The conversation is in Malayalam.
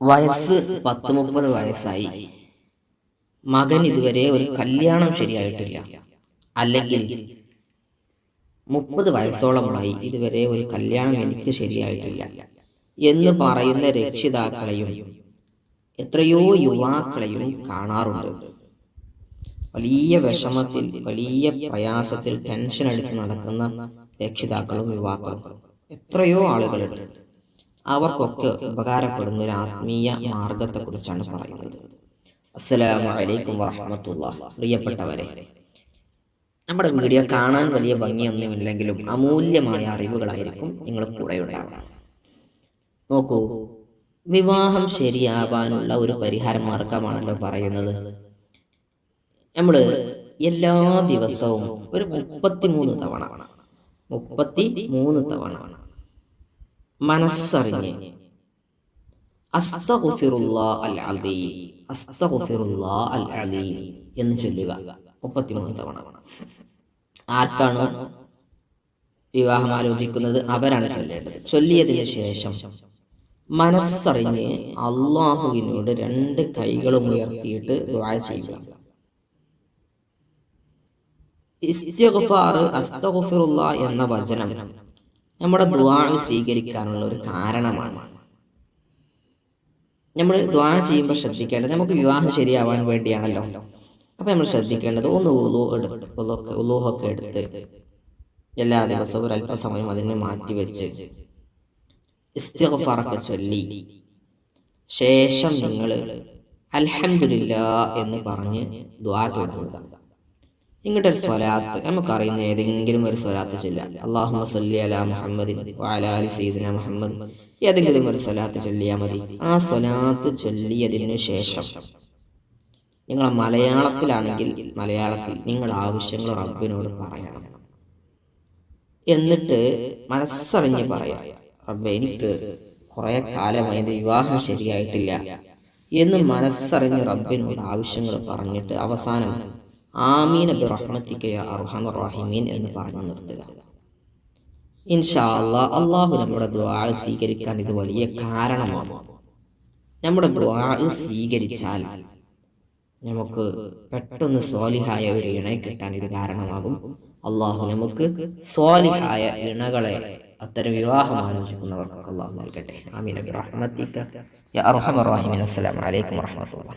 വയസ്സ് 10-30 വയസ്സായി, മകൻ ഇതുവരെ ഒരു കല്യാണം ശരിയായിട്ടില്ല, അല്ലെങ്കിൽ 30 വയസ്സോളമായി ഇതുവരെ ഒരു കല്യാണം എനിക്ക് ശരിയായിട്ടില്ല എന്ന് പറയുന്ന രക്ഷിതാക്കളെയും എത്രയോ യുവാക്കളെയും കാണാറുണ്ട്. വലിയ വിഷമത്തിൽ, വലിയ പ്രയാസത്തിൽ, ടെൻഷൻ അടിച്ച് നടക്കുന്ന രക്ഷിതാക്കളും യുവാക്കളും എത്രയോ ആളുകളുണ്ട്. അവർക്കൊക്കെ ഉപകാരപ്പെടുന്ന ഒരു ആത്മീയ മാർഗത്തെക്കുറിച്ചാണ് പറയുന്നത്. അസ്സലാമു അലൈക്കും വറഹ്മത്തുള്ളാഹി. പ്രിയപ്പെട്ടവരെ, നമ്മുടെ വീഡിയോ കാണാൻ വലിയ ഭംഗിയൊന്നുമില്ലെങ്കിലും അമൂല്യമായ അറിവുകളായിരിക്കും നിങ്ങൾ കൂടെ ഉണ്ടാവുക. നോക്കൂ, വിവാഹം ശരിയാവാനുള്ള ഒരു പരിഹാര മാർഗമാണല്ലോ പറയുന്നത്. നമ്മൾ എല്ലാ ദിവസവും ഒരു 33 തവണ മനസ്സറിഞ്ഞ് അസ്തഗ്ഫിറുല്ലാഹ് അൽ അദീം, അസ്തഗ്ഫിറുല്ലാഹ് അൽ അദീം എന്ന് ചൊല്ലുക 33 തവണ. ആർക്കാണോ വിവാഹം ആലോചിക്കുന്നത് അവരാണ് ചൊല്ലേണ്ടത്. ചൊല്ലിയതിനു ശേഷം മനസ്സറിഞ്ഞ് അള്ളാഹുവിനോട് 2 കൈകളും ഉയർത്തിയിട്ട് ദുആ ചെയ്യുക. ഇസ്തിഗ്ഫാർ, അസ്തഗ്ഫിറുല്ലാഹ് എന്ന വചനം നമ്മുടെ ദുആ സ്വീകരിക്കാനുള്ള ഒരു കാരണമാണ്. നമ്മൾ ദുആ ചെയ്യുമ്പോൾ ശ്രദ്ധിക്കേണ്ടത്, നമുക്ക് വിവാഹം ശരിയാവാൻ വേണ്ടിയാണല്ലോ. അപ്പൊ നമ്മൾ ശ്രദ്ധിക്കേണ്ടത്, ഒന്ന് ഉളൂഹൊക്കെ എടുത്ത് എല്ലാ ദിവസവും ഒരല്പസമയം അതിനെ മാറ്റിവെച്ച് ഇസ്തിഗ്ഫാറൊക്കെ ചൊല്ലി ശേഷം നിങ്ങൾ അൽഹംദുലില്ലാഹ് എന്ന് പറഞ്ഞ് ദുആ തുടങ്ങുക. ഇങ്ങോട്ട് ഒരു സ്വലാത്ത്, നമുക്കറിയുന്ന ഏതെങ്കിലും ഒരു സ്വലാത്ത് ചൊല്ലുക. അല്ലാഹുമ്മ സ്വല്ലി അലാ മുഹമ്മദിൻ വഅലാ ആലി സയ്യിദിനാ മുഹമ്മദ്, ഏതെങ്കിലും ഒരു സ്വലാത്ത് ചൊല്ലിയാൽ മതി. ആ സ്വലാത്ത് ചൊല്ലിയതിനു ശേഷം നിങ്ങൾ മലയാളത്തിലാണെങ്കിൽ മലയാളത്തിൽ നിങ്ങൾ ആവശ്യങ്ങൾ റബ്ബിനോട് പറയണം. എന്നിട്ട് മനസ്സറിഞ്ഞ് പറയാം, റബ്ബേ, എനിക്ക് കുറെ കാലമായി എൻ്റെ വിവാഹം ശരിയായിട്ടില്ല എന്ന് മനസ്സറിഞ്ഞ് റബ്ബിനോട് ആവശ്യങ്ങൾ പറഞ്ഞിട്ട് അവസാനം ആമീൻ ബിറഹ്മതിക യാ അർഹമർ റഹീമീൻ എന്ന് പറഞ്ഞു നിർത്തുക. ഇൻഷാ അല്ലാഹ്, അല്ലാഹു നമ്മുടെ ദുആ സ്വീകരിക്കാൻ ഇത് വലിയ കാരണമാണ്. നമ്മുടെ ദുആ സ്വീകരിച്ചാൽ നമുക്ക് പെട്ടെന്ന് സ്വാലിഹായ ഒരു ഇണയെ കിട്ടാൻ ഇത് കാരണമാകും. അല്ലാഹു നമുക്ക് സ്വാലിഹായ ഇണകളെ, അത്തരം വിവാഹം ആലോചിക്കുന്നവർക്കൊക്കെ അല്ലാഹു നൽകട്ടെ. ആമീൻ ബിറഹ്മതിക യാ അർഹമർ റഹീമീൻ. അസ്സലാമു അലൈക്കും വറഹ്മത്തുള്ളാഹി.